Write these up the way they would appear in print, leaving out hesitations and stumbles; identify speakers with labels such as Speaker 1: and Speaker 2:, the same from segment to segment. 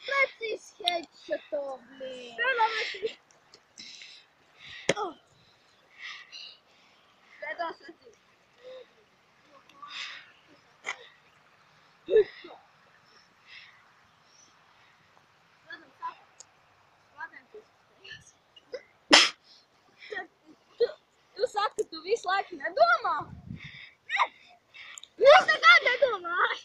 Speaker 1: Precis headshot, blin. Tu saki, tu visu laiku nedomā? Es nekad nedomāju.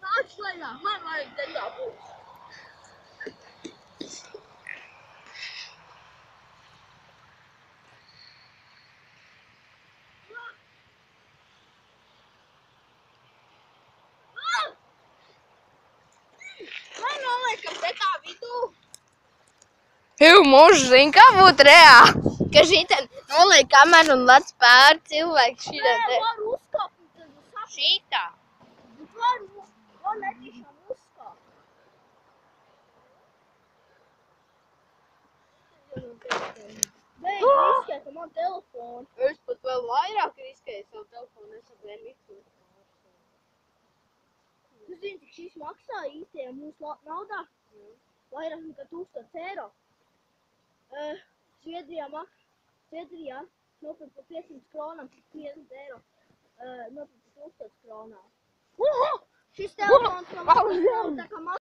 Speaker 1: Nāc lejā, man vajag degā būt. Vai noliekam te tā vidū?
Speaker 2: Mūžs zina, kā būt reāli. Ka šitien noliek kameru un lec pāri cilvēku šitien te.
Speaker 1: Var uzkāpt un tad saka.
Speaker 2: Šitā.
Speaker 1: Var netīšām uzkāpt. Beidz riskēt ar man telefonu.
Speaker 2: Es pat vēl vairāk riskēju savu telefonu, nesaprēju mikrofonā.
Speaker 1: Tu zini, cik šis maksā īstajā mūsu naudā? Vairāk nekā 1000 eiro. Zviedrijā nopirkt par 500 kronām, 50 eiro. Nopirkt par 1000 kronām. Šis telefons man maksā tā kā